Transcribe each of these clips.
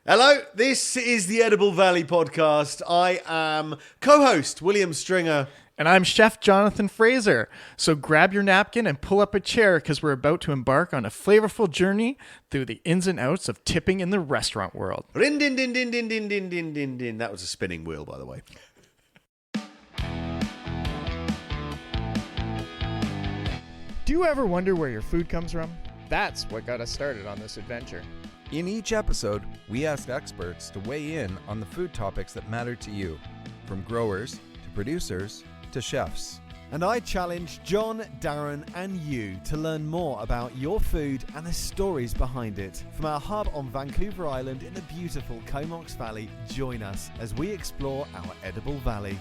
Hello, this is the Edible Valley podcast. I am co-host William Stringer. And I'm Chef Jonathan Frazier. So grab your napkin and pull up a chair because we're about to embark on a flavorful journey through the ins and outs of tipping in the restaurant world. Rin din din din din din din din din din. That was a spinning wheel, by the way. Do you ever wonder where your food comes from? That's what got us started on this adventure. In each episode, we ask experts to weigh in on the food topics that matter to you, from growers to producers to chefs. And I challenge John, Darren, and you to learn more about your food and the stories behind it. From our hub on Vancouver Island in the beautiful Comox Valley, join us as we explore our Edible Valley.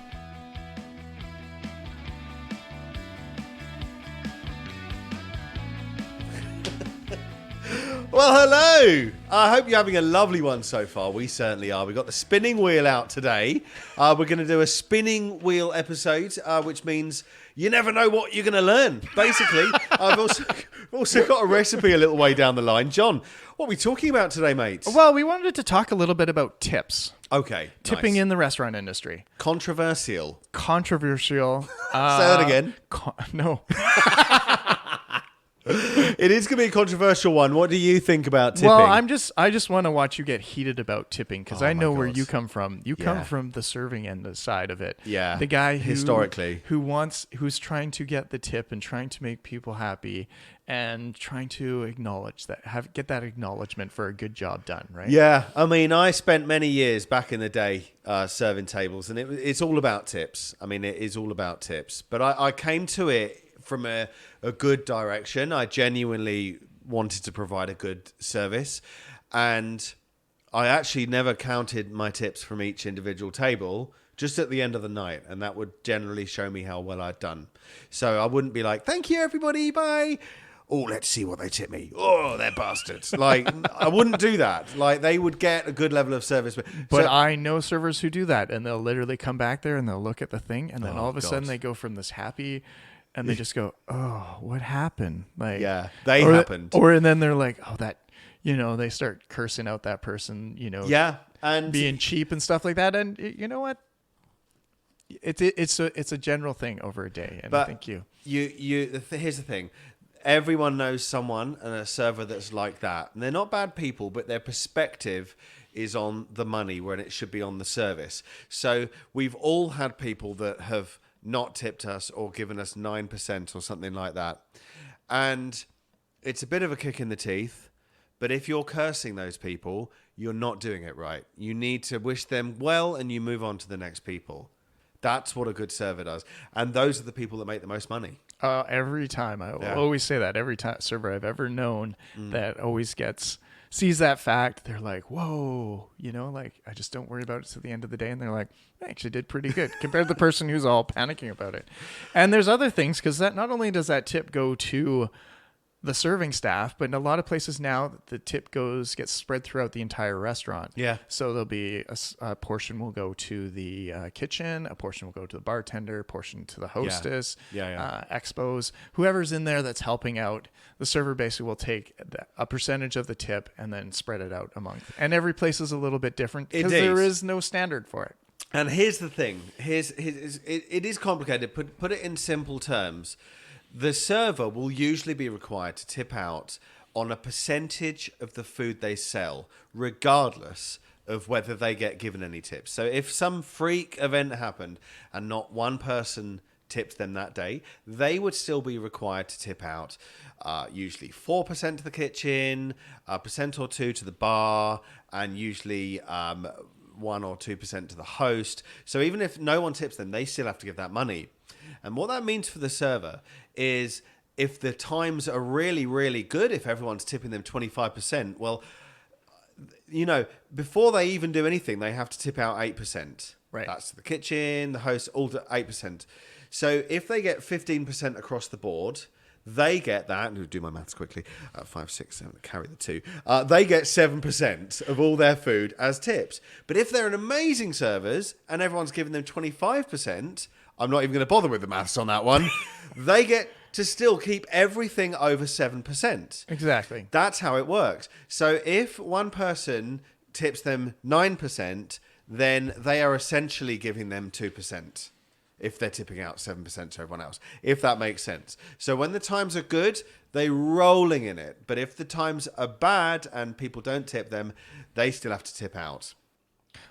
Well, hello. I hope you're having a lovely one so far. We certainly are. We've got the spinning wheel out today. We're going to do a spinning wheel episode, which means you never know what you're going to learn, basically. I've also got a recipe a little way down the line. John, what are we talking about today, mate? Well, we wanted to talk a little bit about tips. Okay. Tipping nice. in the restaurant industry. Controversial. Controversial. Say that again. No. It is going to be a controversial one. What do you think about tipping? Well, I just want to watch you get heated about tipping because I know where God. you come from. You come from the serving end side of it. Yeah. The guy who, historically who's trying to get the tip and trying to make people happy and trying to acknowledge that, get that acknowledgement for a good job done, right? Yeah, I mean, I spent many years back in the day serving tables, and it's all about tips. I mean, it is all about tips. But I came to it from a good direction. I genuinely wanted to provide a good service, and I actually never counted my tips from each individual table, just at the end of the night, and that would generally show me how well I'd done. So I wouldn't be like, thank you everybody, bye. Oh, let's see what they tip me. Oh, they're bastards. Like, I wouldn't do that. Like, they would get a good level of service. But so, I know servers who do that, and they'll literally come back there and they'll look at the thing, and then all of a sudden they go from this happy, and they just go, oh, what happened? Like, yeah, they happened. And then they're like, oh, that, they start cursing out that person, yeah, and being cheap and stuff like that. And you know what? It's a general thing over a day. And I think here's the thing. Everyone knows someone and a server that's like that. And they're not bad people, but their perspective is on the money when it should be on the service. So we've all had people that have not tipped us or given us 9% or something like that. And it's a bit of a kick in the teeth, but if you're cursing those people, you're not doing it right. You need to wish them well and you move on to the next people. That's what a good server does. And those are the people that make the most money. Every time. I always say that. Every time server I've ever known that always sees that fact, they're like, whoa, I just don't worry about it to the end of the day. And they're like, I actually did pretty good compared to the person who's all panicking about it. And there's other things, because that not only does that tip go to the serving staff, but in a lot of places now, the tip gets spread throughout the entire restaurant. Yeah. So there'll be a portion will go to the kitchen, a portion will go to the bartender, a portion to the hostess, expos, whoever's in there that's helping out. The server basically will take a percentage of the tip and then spread it out among. And every place is a little bit different because there is no standard for it. And here's the thing. It is complicated. Put it in simple terms. The server will usually be required to tip out on a percentage of the food they sell, regardless of whether they get given any tips. So if some freak event happened and not one person tipped them that day, they would still be required to tip out usually 4% to the kitchen, a percent or 2% to the bar, and usually 1 or 2% to the host. So even if no one tips them, they still have to give that money. And what that means for the server is if the times are really, really good, if everyone's tipping them 25%, well, before they even do anything, they have to tip out 8%. Right. That's the kitchen, the host, all to 8%. So if they get 15% across the board, they get that. And I'll do my maths quickly. 5, 6, 7, carry the 2. They get 7% of all their food as tips. But if they're an amazing servers and everyone's giving them 25%, I'm not even going to bother with the maths on that one. They get to still keep everything over 7%. Exactly. That's how it works. So if one person tips them 9%, then they are essentially giving them 2% if they're tipping out 7% to everyone else, if that makes sense. So when the times are good, they're rolling in it. But if the times are bad and people don't tip them, they still have to tip out.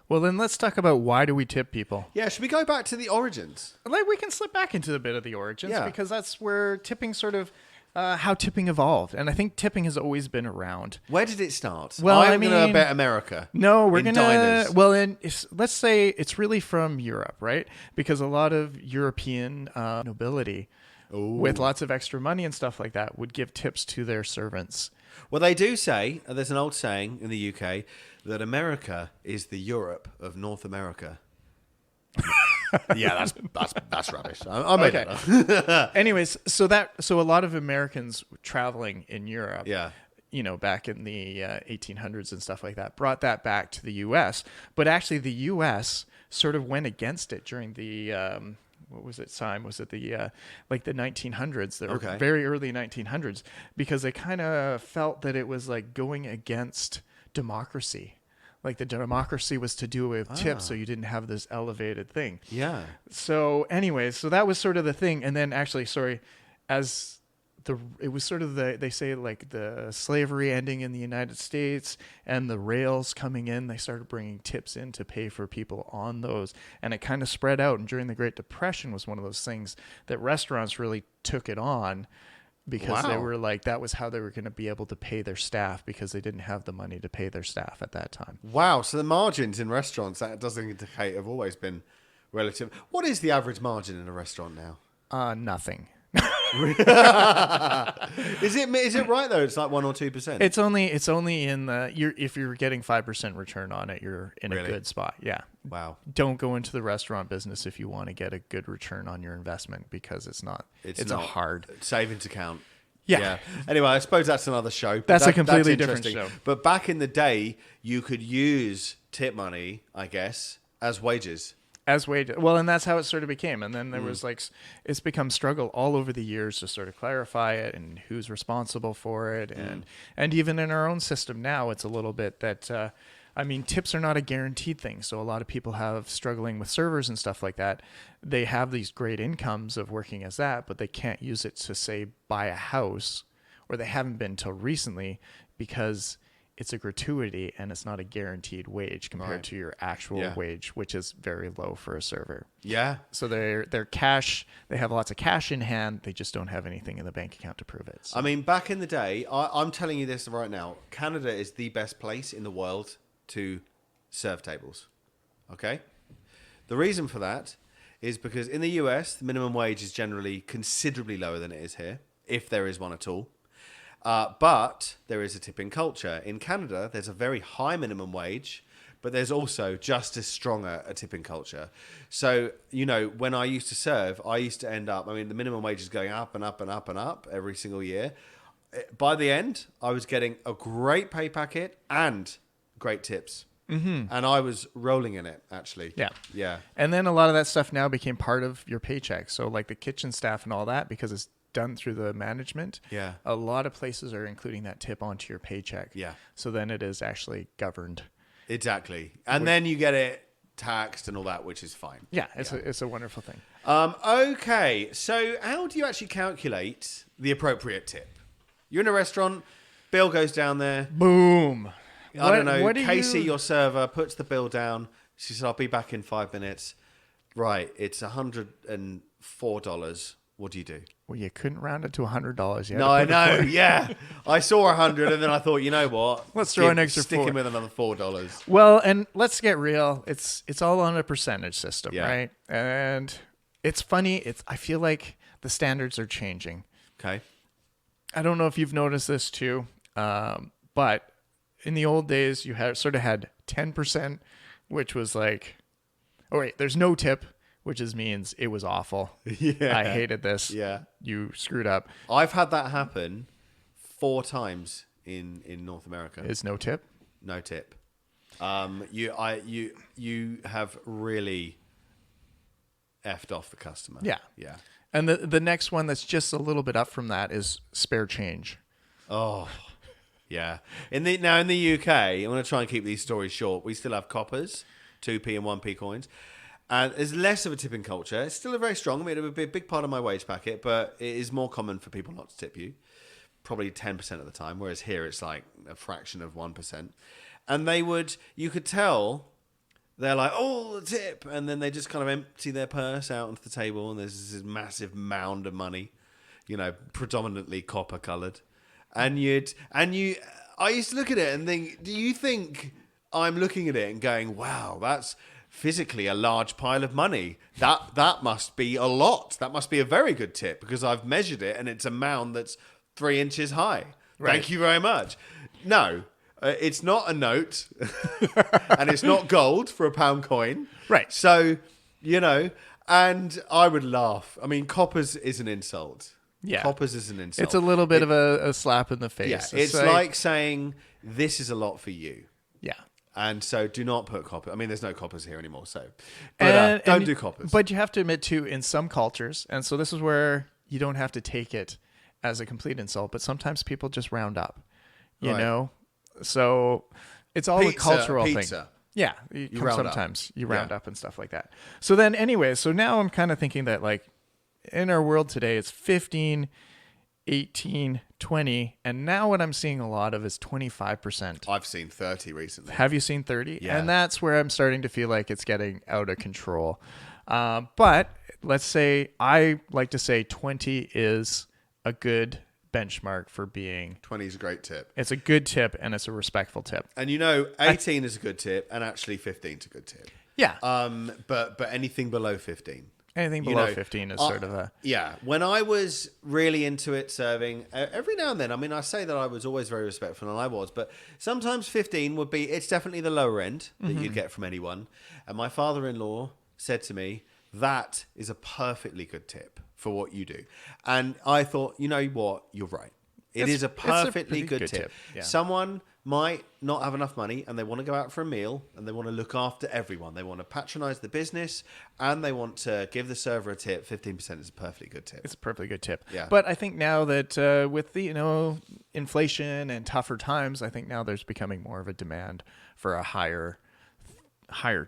Well, then let's talk about why do we tip people? Yeah, should we go back to the origins? Like, we can slip back into a bit of the origins because that's where tipping sort of, how tipping evolved. And I think tipping has always been around. Where did it start? Well, I'm going to bet America. No, we're going to... Well, let's say it's really from Europe, right? Because a lot of European nobility with lots of extra money and stuff like that would give tips to their servants. Well, they do say, there's an old saying in the UK, that America is the Europe of North America. Yeah, that's rubbish. I made it up. Anyways, so a lot of Americans traveling in Europe, back in the 1800s and stuff like that, brought that back to the U.S. But actually, the U.S. sort of went against it during the what was it time? Was it the like the 1900s? The very early 1900s, because they kind of felt that it was like going against democracy. Like the democracy was to do with tips, so you didn't have this elevated thing. Yeah. So anyways, so that was sort of the thing. And then actually, it was sort of they say like the slavery ending in the United States and the rails coming in, they started bringing tips in to pay for people on those. And it kind of spread out. And during the Great Depression was one of those things that restaurants really took it on. Because they were like, that was how they were going to be able to pay their staff because they didn't have the money to pay their staff at that time. Wow. So the margins in restaurants, that doesn't indicate, have always been relative. What is the average margin in a restaurant now? Nothing. Is it right though? It's like 1 or 2%. It's only in if you're getting 5% return on it, you're in a good spot. Yeah. Wow. Don't go into the restaurant business if you want to get a good return on your investment because it's not a hard savings account. Yeah. Anyway, I suppose that's another show. That's a completely different show. But back in the day, you could use tip money, I guess, as wages. As wages. Well, and that's how it sort of became. And then there was it's become struggle all over the years to sort of clarify it and who's responsible for it. And even in our own system now, it's a little bit that, tips are not a guaranteed thing. So a lot of people have struggling with servers and stuff like that. They have these great incomes of working as that, but they can't use it to say buy a house, or they haven't been till recently because it's a gratuity and it's not a guaranteed wage compared to your actual wage, which is very low for a server. Yeah. So they're cash. They have lots of cash in hand. They just don't have anything in the bank account to prove it. So. Back in the day, I'm telling you this right now, Canada is the best place in the world to serve tables. Okay? The reason for that is because in the US, the minimum wage is generally considerably lower than it is here, if there is one at all. But there is a tipping culture. In Canada, there's a very high minimum wage, but there's also just as strong a tipping culture. So, when I used to serve, I used to end up, the minimum wage is going up and up and up and up every single year. By the end, I was getting a great pay packet and great tips. Mm-hmm. And I was rolling in it, actually. Yeah. Yeah. And then a lot of that stuff now became part of your paycheck. So like the kitchen staff and all that, because it's done through the management. Yeah. A lot of places are including that tip onto your paycheck. Yeah. So then it is actually governed. Exactly. And then you get it taxed and all that, which is fine. Yeah. It's a wonderful thing. Okay. So how do you actually calculate the appropriate tip? You're in a restaurant, bill goes down there. Boom. I don't know. Casey, your server, puts the bill down. She said, I'll be back in 5 minutes. Right. It's $104. What do you do? Well, you couldn't round it to $100 yet. No, I know. Yeah. I saw 100 and then I thought, you know what? Let's throw an extra stick in with another $4. Well, and let's get real. It's all on a percentage system, right? And it's funny. I feel like the standards are changing. Okay. I don't know if you've noticed this too, but in the old days, you had 10%, which was like, oh wait, there's no tip, which means it was awful. Yeah. I hated this. Yeah. You screwed up. I've had that happen 4 times in North America. Is no tip? No tip. You have really effed off the customer. Yeah. Yeah. And the next one that's just a little bit up from that is spare change. Oh. Yeah. In the UK, I'm going to try and keep these stories short. We still have coppers, 2p and 1p coins. And there's less of a tipping culture. It's still a very strong. I mean, it would be a big part of my wage packet, but it is more common for people not to tip you. Probably 10% of the time, whereas here it's like a fraction of 1%. And you could tell they're like, oh, the tip. And then they just kind of empty their purse out onto the table, and there's this massive mound of money, predominantly copper coloured. I used to look at it and think, do you think I'm looking at it and going, wow, that's physically a large pile of money. That must be a lot. That must be a very good tip because I've measured it and it's a mound that's 3 inches high. Right. Thank you very much. No, it's not a note and it's not gold for a pound coin. Right. So, and I would laugh. I mean, coppers is an insult. Yeah. Coppers is an insult. It's a little bit of a slap in the face. Yeah, it's like saying, this is a lot for you. Yeah. And so do not put copper. I mean, there's no coppers here anymore, so but, don't do coppers. But you have to admit, too, in some cultures, and so this is where you don't have to take it as a complete insult, but sometimes people just round up, you know? So it's all a cultural thing. Yeah, you round up and stuff like that. So then anyway, so now I'm kind of thinking that like in our world today, it's 15, 18, 20, and now what I'm seeing a lot of is 25%. I've seen 30 recently. Have you seen 30? Yeah. And that's where I'm starting to feel like it's getting out of control. But let's say, I like to say 20 is a good benchmark for being... 20 is a great tip. It's a good tip, and it's a respectful tip. And 18 is a good tip, and actually 15 is a good tip. Yeah. But anything below 15... Anything below 15 is sort of a... Yeah. When I was really into it serving, every now and then, I mean, I say that I was always very respectful, and I was, but sometimes 15 would be, it's definitely the lower end that you'd get from anyone. And my father-in-law said to me, that is a perfectly good tip for what you do. And I thought, you know what? You're right. It is a perfectly good tip. Yeah. Someone might not have enough money and they want to go out for a meal and they want to look after everyone. They want to patronize the business and they want to give the server a tip. 15% is a perfectly good tip. It's a perfectly good tip. Yeah. But I think now that with the inflation and tougher times, I think now there's becoming more of a demand for a higher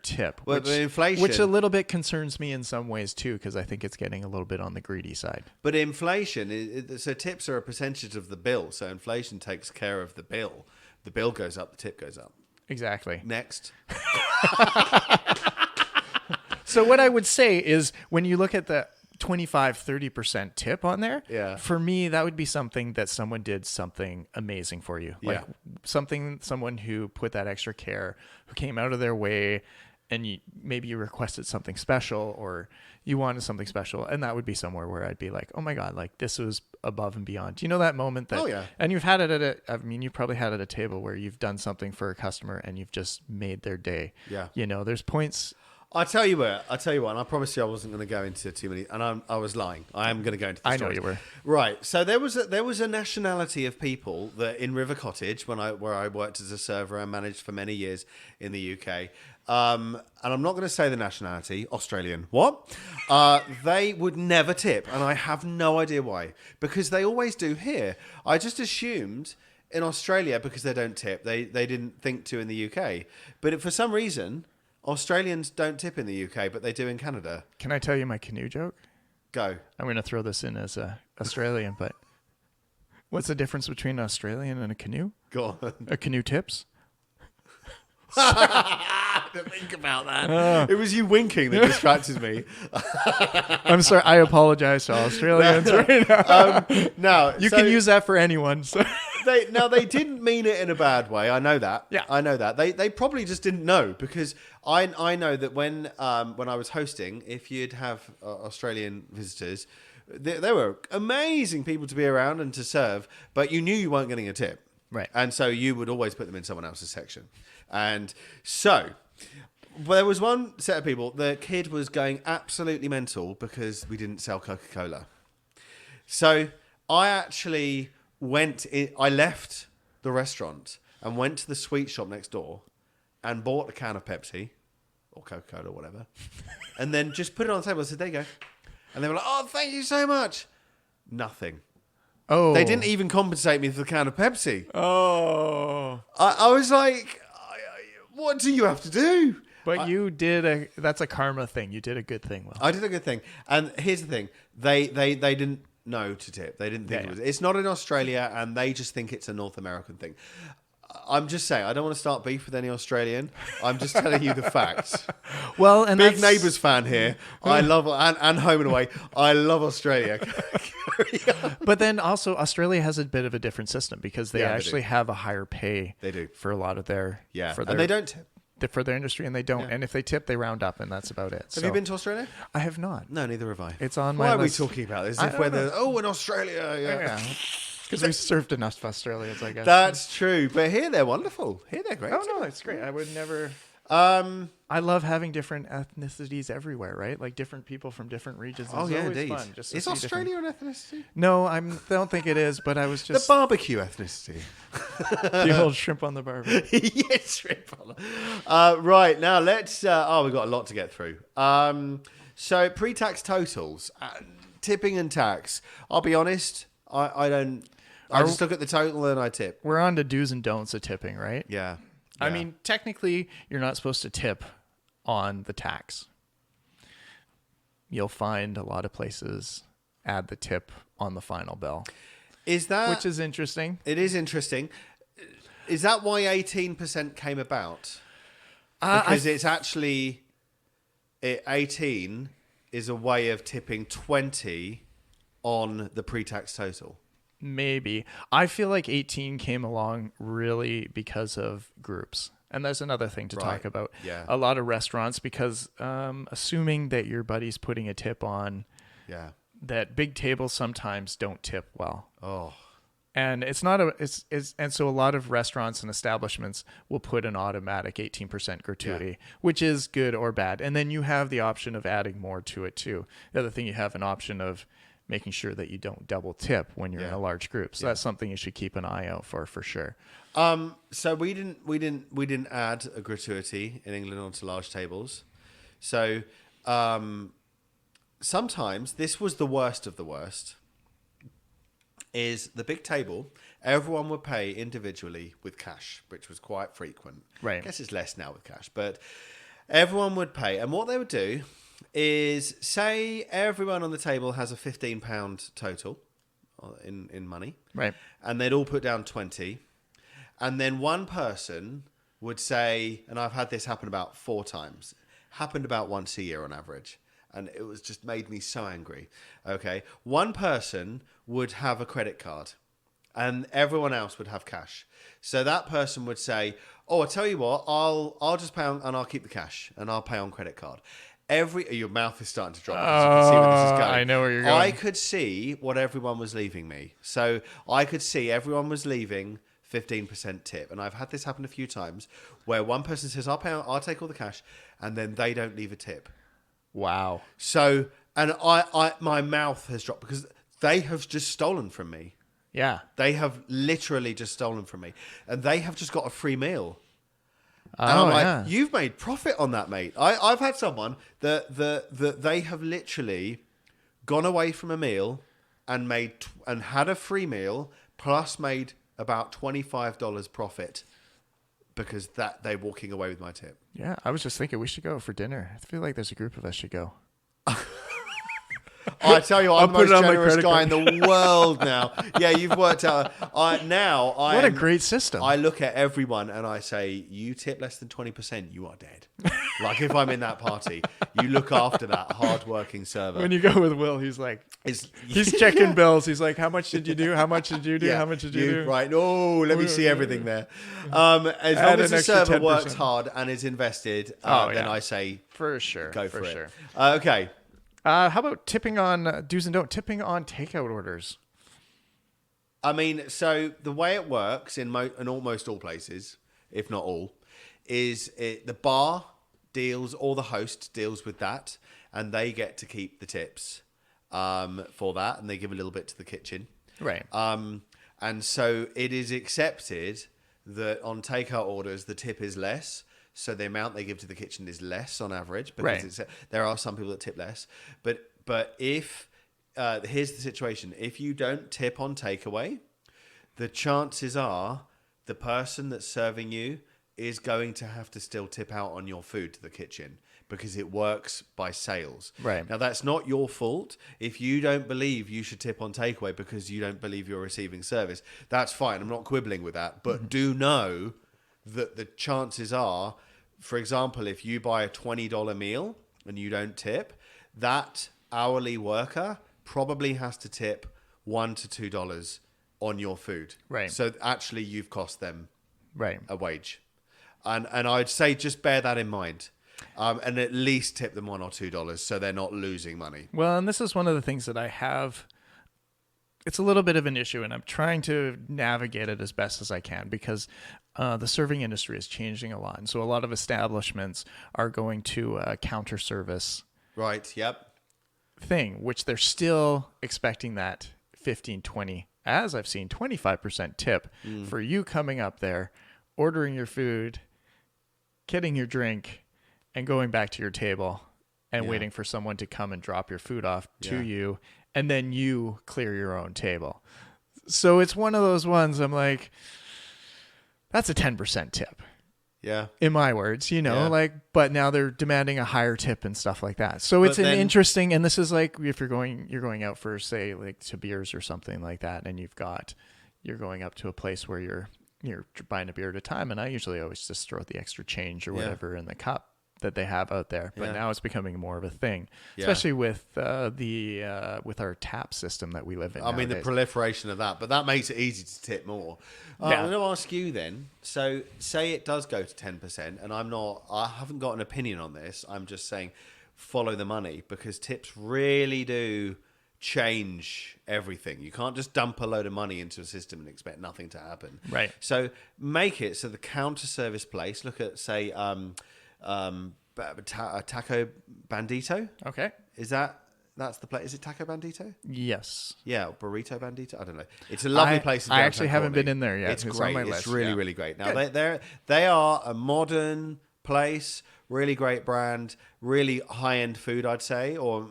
tip. Well, which, inflation, which a little bit concerns me in some ways too, because I think it's getting a little bit on the greedy side. But inflation, so tips are a percentage of the bill. So inflation takes care of the bill. The bill goes up, the tip goes up. Exactly. Next. So what I would say is when you look at the 25-30% tip on there, for me, that would be something that someone did something amazing for you. Like someone who put that extra care, who came out of their way, and maybe you requested something special or you wanted something special, and that would be somewhere where I'd be like, oh my God, like this was above and beyond. Do you know that moment that, and you've had it you probably had it at a table where you've done something for a customer and you've just made their day. Yeah. There's points. I'll tell you what, and I promise you I wasn't going to go into too many, and I was lying. I am going to go into the story. I know you were. Right. So there was a nationality of people that in River Cottage, where I worked as a server and managed for many years in the UK, and I'm not going to say the nationality, Australian. What? They would never tip, and I have no idea why, because they always do here. I just assumed in Australia, because they don't tip, they didn't think to in the UK. But for some reason... Australians don't tip in the UK, but they do in Canada. Can I tell you my canoe joke? Go. I'm going to throw this in as a Australian, but what's the difference between an Australian and a canoe? Go on. A canoe tips. Think about that. It was you winking that distracted me. I'm sorry. I apologize to Australians right now. No, you can use that for anyone. So. They didn't mean it in a bad way. I know that. Yeah, I know that. They probably just didn't know, because I know that when I was hosting, if you'd have Australian visitors, they were amazing people to be around and to serve, but you knew you weren't getting a tip. Right. And so you would always put them in someone else's section. And so there was one set of people, the kid was going absolutely mental because we didn't sell Coca-Cola. So I actually I left the restaurant and went to the sweet shop next door and bought a can of Pepsi or Coca-Cola or whatever, and then just put it on the table. I said, there you go. And they were like, oh, thank you so much. Nothing. Oh. They didn't even compensate me for the can of Pepsi. Oh. I was like, what do you have to do? But that's a karma thing. You did a good thing, Will. I did a good thing. And here's the thing. They didn't know to tip. They didn't think it was. It's not in Australia, and they just think it's a North American thing. I'm just saying, I don't want to start beef with any Australian. I'm just telling you the facts. Well, and Big Neighbours fan here. I love, and Home and Away. I love Australia. But then also Australia has a bit of a different system because they actually have a higher pay. They do. For a lot of their and they don't tip. For their industry, and they don't. Yeah. And if they tip, they round up, and that's about it. Have you been to Australia? I have not. No, neither have I. It's on my list. Why are we talking about this? If we're in Australia. Yeah. Because we surfed enough Australians, I guess. That's true. But here they're wonderful. Here they're great. Oh, no, that's great. I would never... I love having different ethnicities everywhere, right? Like different people from different regions. Oh, yeah, indeed. Fun just is Australia an ethnicity? No, I don't think it is, but I was just... The barbecue ethnicity. The old shrimp on the barbecue. Yes, shrimp on the... right, now let's... we've got a lot to get through. So, pre-tax totals. Tipping and tax. I'll be honest, I don't... I just look at the total and I tip. We're on to do's and don'ts of tipping, right? Yeah. I mean, technically, you're not supposed to tip on the tax. You'll find a lot of places add the tip on the final bill. Which is interesting. It is interesting. Is that why 18% came about? Because it's actually... 18 is a way of tipping 20 on the pre-tax total. Maybe. I feel like 18 came along really because of groups. And there's another thing to talk about. Yeah. A lot of restaurants, because assuming that your buddy's putting a tip on, that big tables sometimes don't tip well. Oh. And it's not and so a lot of restaurants and establishments will put an automatic 18% gratuity, which is good or bad. And then you have the option of adding more to it too. The other thing, you have an option of making sure that you don't double tip when you're in a large group. So that's something you should keep an eye out for sure. So we didn't add a gratuity in England onto large tables. So sometimes this was the worst of the worst. Is the big table, everyone would pay individually with cash, which was quite frequent. Right. I guess it's less now with cash, but everyone would pay. And what they would do is say everyone on the table has a £15 total in money. Right. And they'd all put down 20. And then one person would say, and I've had this happen about 4 times, happened about once a year on average. And it was just made me so angry. Okay. One person would have a credit card and everyone else would have cash. So that person would say, oh, I'll tell you what, I'll just pay on, and I'll keep the cash and I'll pay on credit card. Your mouth is starting to drop because you can see where this is going. I know where you're going. I could see what everyone was leaving me. So I could see everyone was leaving 15% tip. And I've had this happen a few times where one person says, I'll take all the cash, and then they don't leave a tip. Wow. So, and I my mouth has dropped because they have just stolen from me. Yeah. They have literally just stolen from me. And they have just got a free meal. And I'm like, you've made profit on that, mate. I've had someone that they have literally gone away from a meal and had a free meal plus made about $25 profit because that they're walking away with my tip. Yeah, I was just thinking we should go for dinner. I feel like there's a group of us should go. I tell you, I'm the most generous guy in the world now. Yeah, you've worked out. What a great system. I look at everyone and I say, you tip less than 20%, you are dead. Like if I'm in that party, you look after that hard-working server. When you go with Will, he's like, he's checking bills. He's like, how much did you do? How much did you do? How much did you do? Right. Oh, let me see everything there. As long as the server works hard and is invested, then I say, for sure, go for it. Sure. Okay. How about tipping on do's and don'ts? Tipping on takeout orders. I mean, so the way it works in almost all places, if not all, is the bar deals or the host deals with that, and they get to keep the tips for that, and they give a little bit to the kitchen. Right. And so it is accepted that on takeout orders the tip is less. So the amount they give to the kitchen is less on average because there are some people that tip less. But if here's the situation. If you don't tip on takeaway, the chances are the person that's serving you is going to have to still tip out on your food to the kitchen because it works by sales. Right. Now, that's not your fault. If you don't believe you should tip on takeaway because you don't believe you're receiving service, that's fine. I'm not quibbling with that. But do know that the chances are, for example, if you buy a $20 meal and you don't tip, that hourly worker probably has to tip $1 to $2 on your food. Right. So actually you've cost them Right. a wage. And I'd say just bear that in mind. And at least tip them $1 or $2 so they're not losing money. Well, and this is one of the things that I have. It's a little bit of an issue, and I'm trying to navigate it as best as I can because the serving industry is changing a lot. And so a lot of establishments are going to a counter service Right, yep. thing, which they're still expecting that 15, 20, as I've seen, 25% tip for you coming up there, ordering your food, getting your drink, and going back to your table and waiting for someone to come and drop your food off to you, and then you clear your own table. So it's one of those ones I'm like, that's a 10% tip. Yeah. In my words, but now they're demanding a higher tip and stuff like that. So it's an interesting, and this is like if you're going out for, say, like to beers or something like that, and you're going up to a place where you're buying a beer at a time, and I usually always just throw the extra change or whatever in the cup that they have out there. But now it's becoming more of a thing, especially with with our tap system that we live in. I mean, the proliferation of that, but that makes it easy to tip more. I'm going to ask you then. So, say it does go to 10%, and I haven't got an opinion on this. I'm just saying, follow the money because tips really do change everything. You can't just dump a load of money into a system and expect nothing to happen. Right. So make it so the counter service place. Look at say Taco Bandito. Okay. That's the place. Is it Taco Bandito? Yes. Yeah, Burrito Bandito. I don't know. It's a lovely place. I actually haven't been in there yet. It's great. On my it's list. really, really great. Now they are a modern place, really great brand, really high end food, I'd say, or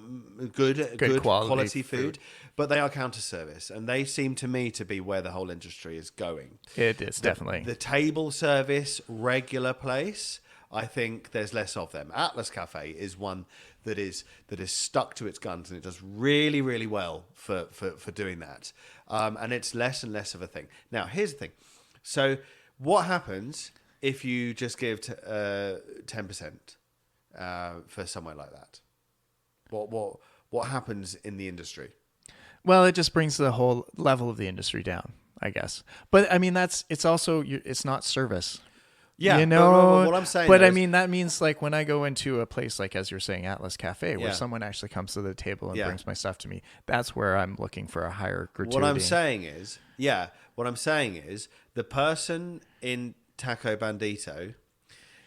good quality food. But they are counter service, and they seem to me to be where the whole industry is going. It is definitely the table service regular place. I think there's less of them. Atlas Cafe is one that is stuck to its guns, and it does really, really well for doing that. And it's less and less of a thing. Now, here's the thing. So what happens if you just give 10% for somewhere like that? What happens in the industry? Well, it just brings the whole level of the industry down, I guess. But I mean, it's also it's not service. Yeah, but what I'm saying. But I mean, that means like when I go into a place like, as you're saying, Atlas Cafe, where Yeah. someone actually comes to the table and Yeah. brings my stuff to me, that's where I'm looking for a higher gratuity. What I'm saying is the person in Taco Bandito,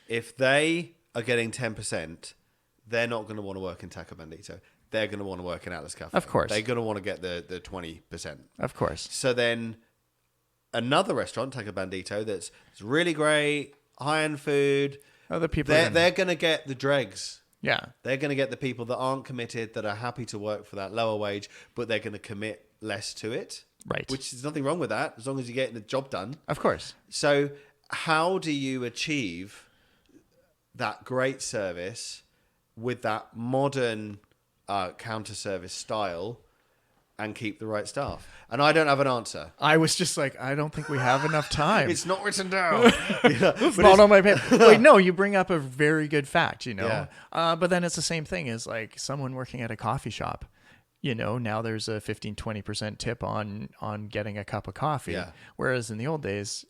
if they are getting 10%, they're not going to want to work in Taco Bandito. They're going to want to work in Atlas Cafe. Of course. They're going to want to get the 20%. Of course. So then another restaurant, Taco Bandito, that's really great, high-end food, Other people, they're going to get the dregs. yeah. They're going to get the people that aren't committed, that are happy to work for that lower wage, but they're going to commit less to it. Right. Which is nothing wrong with that, as long as you're getting the job done. Of course. So how do you achieve that great service with that modern counter service style and keep the right staff? And I don't have an answer. I was just like, I don't think we have enough time. It's not written down. It's not on my paper. Wait, no, you bring up a very good fact, Yeah. But then it's the same thing as like someone working at a coffee shop. Now there's a 15, 20% tip on getting a cup of coffee. Yeah. Whereas in the old days,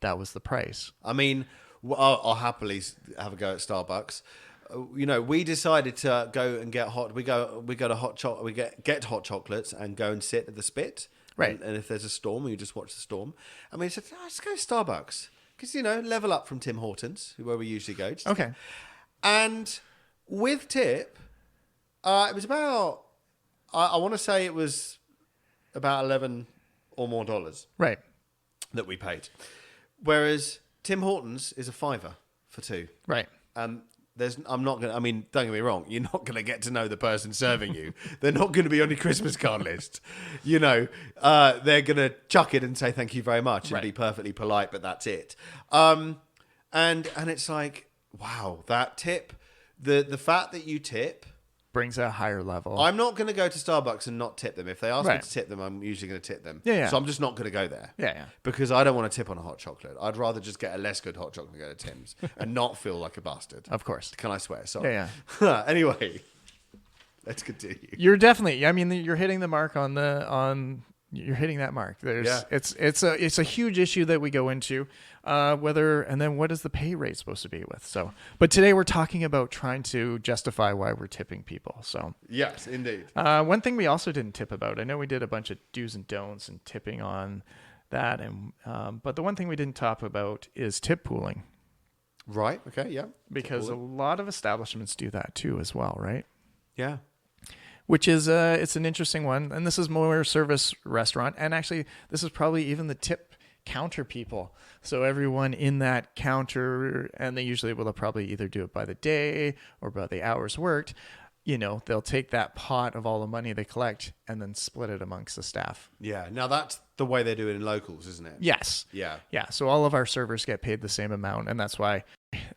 that was the price. I mean, I'll happily have a go at Starbucks. We decided to go and get hot. We go to hot chocolate. We get hot chocolates and go and sit at the spit. Right. And if there's a storm, we just watch the storm. And we said, let's go to Starbucks because level up from Tim Hortons, where we usually go. Okay. And with tip, it was about. I want to say it was about $11 or more Right. that we paid. Whereas Tim Hortons is a $5 for two. Right. I'm not going to, I mean, don't get me wrong, you're not going to get to know the person serving you. They're not going to be on your Christmas card list. You know, they're going to chuck it and say thank you very much and be perfectly polite, but that's it. And it's like, wow, that tip, the fact that you tip brings a higher level. I'm not going to go to Starbucks and not tip them. If they ask me to tip them, I'm usually going to tip them. Yeah. So I'm just not going to go there. Yeah. Because I don't want to tip on a hot chocolate. I'd rather just get a less good hot chocolate and go to Tim's and not feel like a bastard. Of course. Can I swear? Sorry. Yeah. Anyway, let's continue. You're definitely, I mean, you're hitting the mark you're hitting that mark. It's a huge issue that we go into, and then what is the pay rate supposed to be with? So, but today we're talking about trying to justify why we're tipping people. So yes, indeed. One thing we also didn't tip about, I know we did a bunch of do's and don'ts and tipping on that, and but the one thing we didn't talk about is tip pooling. Right. Okay. Yeah. Because a lot of establishments do that too, as well, right? Yeah. Which is it's an interesting one, and this is more service restaurant, and actually this is probably even the tip counter people. So everyone in that counter, and they usually will probably either do it by the day or by the hours worked. You know, they'll take that pot of all the money they collect and then split it amongst the staff. Yeah. Now that's the way they do it in locals, isn't it? Yes. Yeah. Yeah. So all of our servers get paid the same amount, and that's why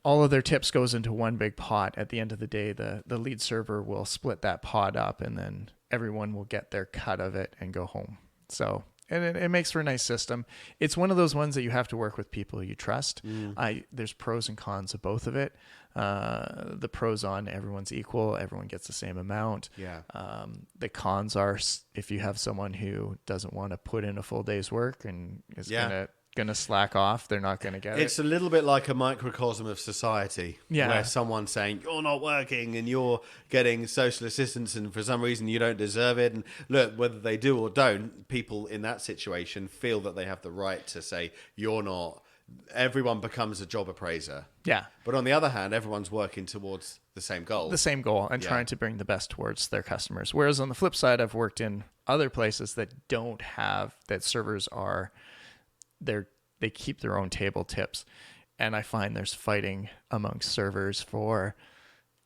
all of their tips goes into one big pot. At the end of the day, the lead server will split that pot up, and then everyone will get their cut of it and go home. So, and it makes for a nice system. It's one of those ones that you have to work with people you trust. There's pros and cons of both of it. The pros on everyone's equal, everyone gets the same amount. Yeah. The cons are if you have someone who doesn't want to put in a full day's work and is gonna slack off, they're not gonna get it. It's a little bit like a microcosm of society, where someone's saying you're not working and you're getting social assistance, and for some reason you don't deserve it. And look, whether they do or don't, people in that situation feel that they have the right to say you're not. Everyone becomes a job appraiser. Yeah. But on the other hand, everyone's working towards the same goal. And trying to bring the best towards their customers. Whereas on the flip side, I've worked in other places that don't have that servers are. They keep their own table tips, and I find there's fighting amongst servers for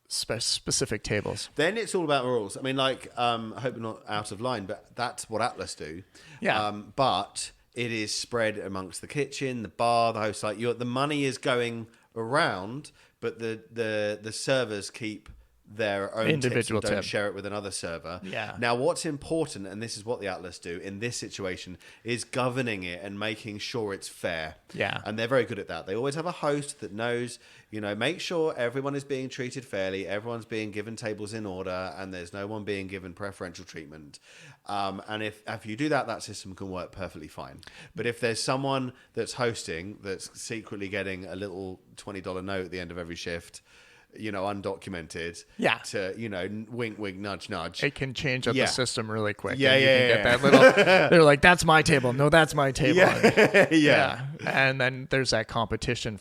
specific tables. Then it's all about rules. I mean, like, I hope we're not out of line, but that's what Atlas do. Yeah. But it is spread amongst the kitchen, the bar, the host. Like, the money is going around, but the servers keep their own individual tips and don't tip. share it with another server. Yeah. Now, what's important, and this is what the Atlas do in this situation, is governing it and making sure it's fair. Yeah. And they're very good at that. They always have a host that knows, make sure everyone is being treated fairly, everyone's being given tables in order, and there's no one being given preferential treatment. And if you do that, that system can work perfectly fine. But if there's someone that's hosting that's secretly getting a little $20 note at the end of every shift, undocumented. Yeah. To, wink, wink, nudge, nudge. It can change up the system really quick. Yeah, and you yeah, can get that little, they're like, that's my table. No, that's my table. Yeah. And then there's that competition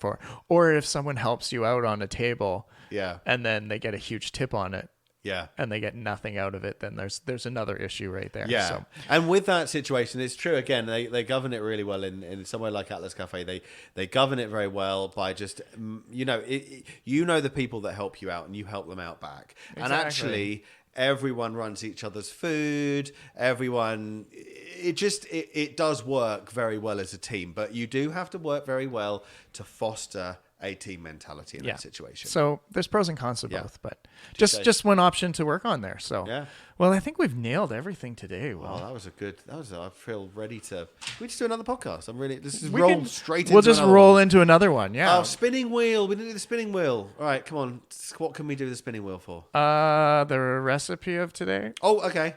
or if someone helps you out on a table. Yeah. And then they get a huge tip on it. Yeah. And they get nothing out of it, then there's another issue right there. Yeah. So. And with that situation, it's true, again, they govern it really well in somewhere like Atlas Cafe. They govern it very well by just, the people that help you out and you help them out back. Exactly. And actually, everyone runs each other's food. Everyone, it does work very well as a team, but you do have to work very well to foster a team mentality in that situation. So there's pros and cons to both, but just one option to work on there. So well, I think we've nailed everything today. Well, I feel ready to. We just do another podcast. We'll just roll into another one. Yeah. Oh, spinning wheel. We didn't do the spinning wheel. All right, come on. What can we do the spinning wheel for? The recipe of today. Oh, okay.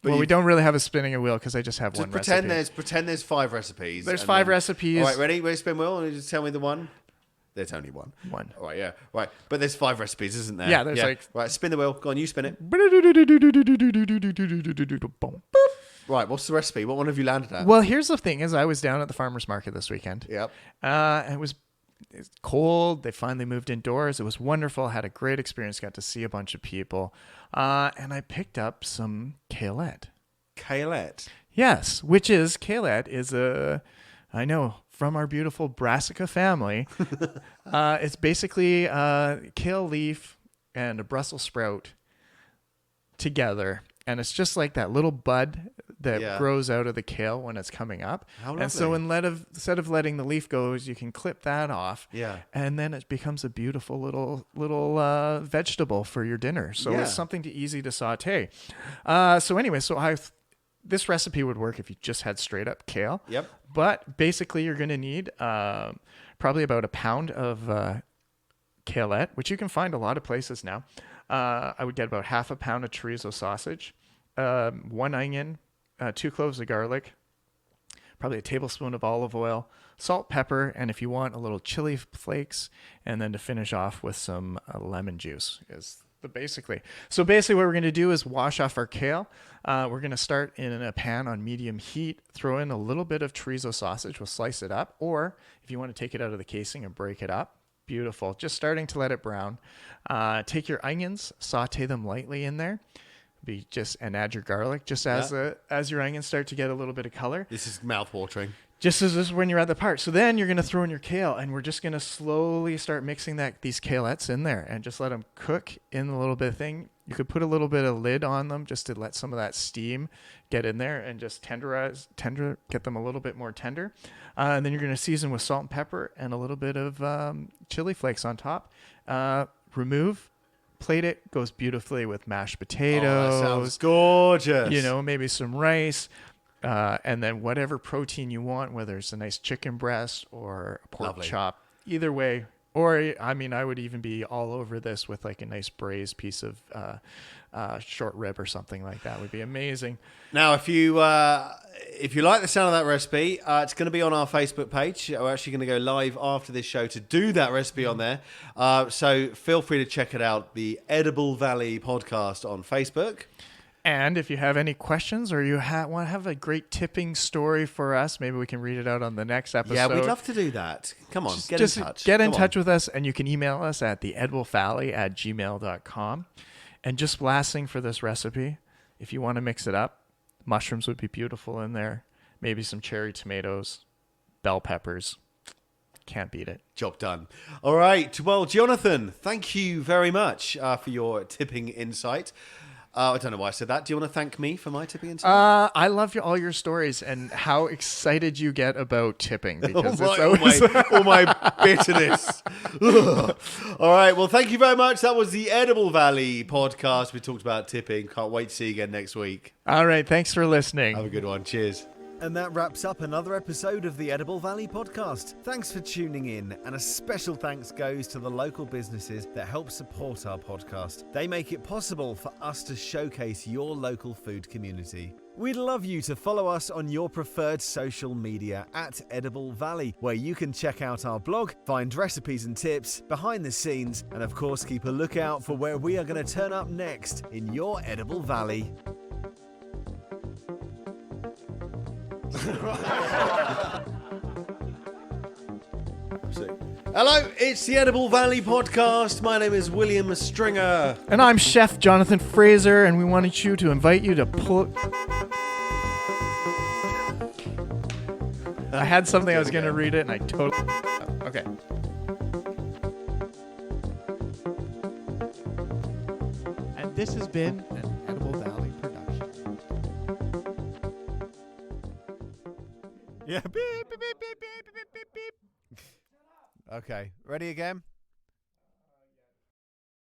Well, we don't really have a spinning a wheel because I just have one recipe. Pretend there's 5 recipes. There's 5 recipes. All right, ready? Ready to spin wheel? And you just tell me the one. There's only one. One. All right, yeah. Right. But there's 5 recipes, isn't there? Yeah, there's Right, spin the wheel. Go on, you spin it. Right, what's the recipe? What one have you landed at? Well, here's the thing is I was down at the farmer's market this weekend. Yep. It's cold. They finally moved indoors. It was wonderful. Had a great experience. Got to see a bunch of people. And I picked up some Kalette. Kalette? Yes, which is, Kalette is I know, from our beautiful brassica family. It's basically kale leaf and a Brussels sprout together. And it's just like that little bud that grows out of the kale when it's coming up. And so instead of letting the leaf go, you can clip that off. Yeah. And then it becomes a beautiful little vegetable for your dinner. So it's something easy to saute. This recipe would work if you just had straight up kale. Yep. But basically you're going to need probably about a pound of kaleette, which you can find a lot of places now. I would get about half a pound of chorizo sausage, 1 onion, 2 cloves of garlic, probably a tablespoon of olive oil, salt, pepper, and if you want, a little chili flakes, and then to finish off with some lemon juice. So basically what we're going to do is wash off our kale. We're going to start in a pan on medium heat, throw in a little bit of chorizo sausage. We'll slice it up, or if you want to take it out of the casing and break it up, beautiful. Just starting to let it brown. Take your onions, saute them lightly in there. And add your garlic just as your onions start to get a little bit of color. This is mouth-watering. Just as this is when you're at the part. So then you're going to throw in your kale, and we're just going to slowly start mixing these kaleettes in there and just let them cook in a little bit of thing. You could put a little bit of lid on them just to let some of that steam get in there and just get them a little bit more tender. And then you're going to season with salt and pepper and a little bit of chili flakes on top. Remove. Plate it. Goes beautifully with mashed potatoes. Oh, that sounds gorgeous. Maybe some rice. And then whatever protein you want, whether it's a nice chicken breast or a pork chop, either way. Or, I would even be all over this with like a nice braised piece of short rib or something like that. Would be amazing. Now, if you like the sound of that recipe, it's going to be on our Facebook page. We're actually going to go live after this show to do that recipe on there. So feel free to check it out, the Edible Valley podcast on Facebook. And if you have any questions or you want to have a great tipping story for us, maybe we can read it out on the next episode. Yeah, we'd love to do that. Come on, get in touch. Get in touch with us, and you can email us at theedibleValley@gmail.com. And just last thing for this recipe, if you want to mix it up, mushrooms would be beautiful in there. Maybe some cherry tomatoes, bell peppers. Can't beat it. Job done. All right. Well, Jonathan, thank you very much for your tipping insight. I don't know why I said that. Do you want to thank me for my tipping insight? I love all your stories and how excited you get about tipping. Because all my bitterness. All right. Well, thank you very much. That was the Edible Valley podcast. We talked about tipping. Can't wait to see you again next week. All right. Thanks for listening. Have a good one. Cheers. And that wraps up another episode of the Edible Valley podcast. Thanks for tuning in, and a special thanks goes to the local businesses that help support our podcast. They make it possible for us to showcase your local food community. We'd love you to follow us on your preferred social media at Edible Valley, where you can check out our blog, find recipes and tips, behind the scenes, and of course keep a lookout for where we are going to turn up next in your Edible Valley. Hello, it's the Edible Valley podcast. My name is William Stringer. And I'm Chef Jonathan Frazier, and we wanted to invite you to pull... I had something I was going to read it, and I totally... Okay. And this has been an Edible Valley production. Yeah. Beep, beep, beep, beep, beep, beep, beep, beep. Okay. Ready again?